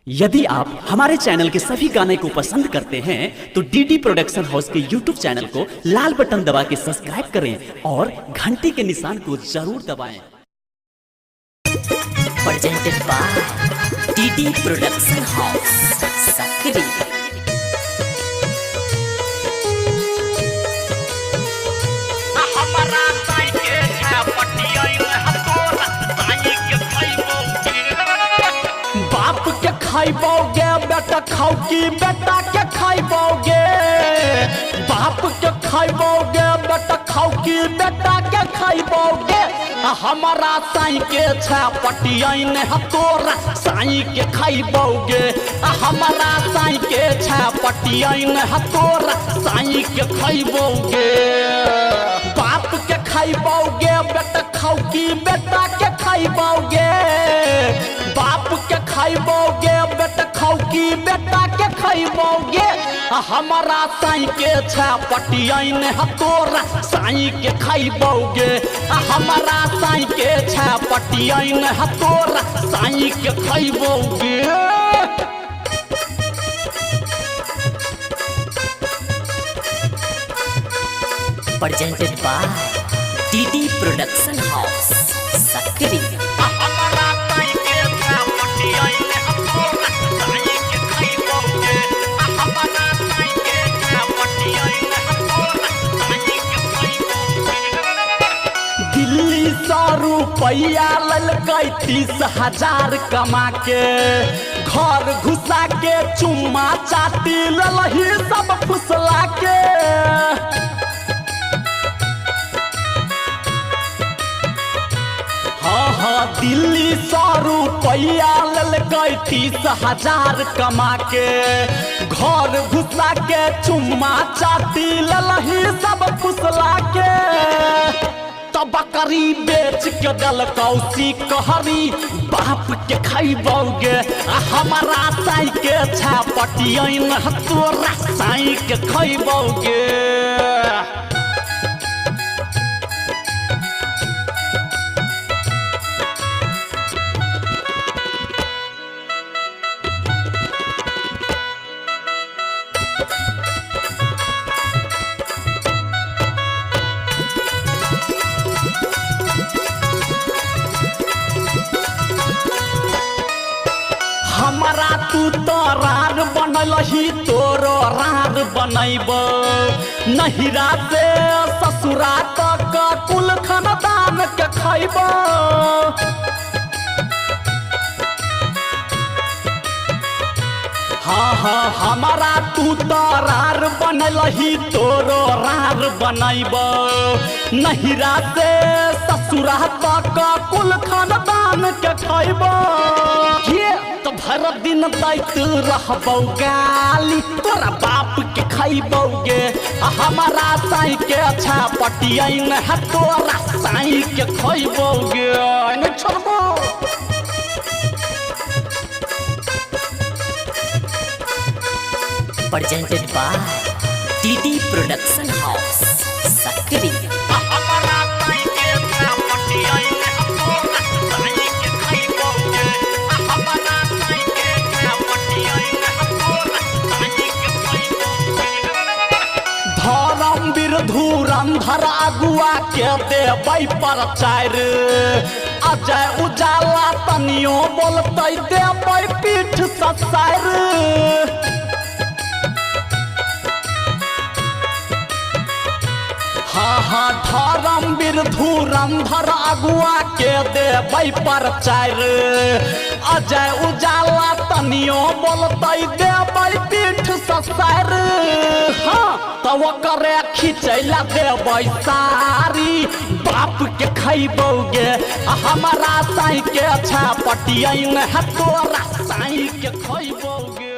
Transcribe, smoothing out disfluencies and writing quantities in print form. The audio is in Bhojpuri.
यदि आप हमारे चैनल के सभी गाने को पसंद करते हैं तो डीडी प्रोडक्शन हाउस के यूट्यूब चैनल को लाल बटन दबा के सब्सक्राइब करें और घंटी के निशान को जरूर दबाएं। Presented by DD Production House, Sakri. बाप के खाइबोगे बेटा खाओ की बेटा के खाइबोगे, बाप के खाइबोगे बेटा खाओ की बेटा के खाइबोगे। हमारा साई के छपटियन तोरा साई के खाइबोगे, हमारा साई के छपटियन तोरा साई के खाइबोगे। बाप के खाइबोगे बेटा खाओ की बेटा के खाइबोगे, बाप के खाइबोगे बेटा खाओ की बेटा के खाइबोगे। हमारा साई के छपटियन तोरा साई के खाइबोगे, हमारा साई के छपटियन तोरा साई के खाइबोगे। Presented by DD Production House, Sakri. Delhi 100 रुपया ललकै 30,000 कमा के, घर घुसा के चुम्मा चाटी ललही सब फुसला के। हाँ दिल्ली 100 रुपया ललकै 30,000 कमा के, घर घुसा के चुम्मा चाटी ललही सब फुसला के। तो बकरी बेच के दल कौसी कहरी बाप के खाइबोगे, हमारा साई के छपटियन तोरा साई के खाइबोगे। हमारा तू तो रार बनलही तोरो रार बनैब, नहिरा से ससुरा तक कुल खानदान के खैब। हाँ हमारा तू तो रार बनलही तोरो रार बनैब, नहिरा से ससुरा तक कुल खानदान के खैब। तो भर दिन दैत रहबौ गाली तोरा बाप के खाइबोगे, हमारा साई के छपटियन तोरा साई के खाइबोगे। नहीं छोड़बो। Presented by DD Production House, Sakri. Dharmveer धुरंधर अगुआ के देबै प्रचार, अजय उजाला तनियो बोलतै देबै पीठ ससार। हाँ धर्मवीर धुरंधर अगुआ के देबै प्रचार, अजय उजाला तनियो बोलतै देबै पीठ ससार। हाँ तो करे खिचैला देबै सारी बाप के खाइबोगे, हमारा साई के छपटियन तोरा साई के खाइबोगे।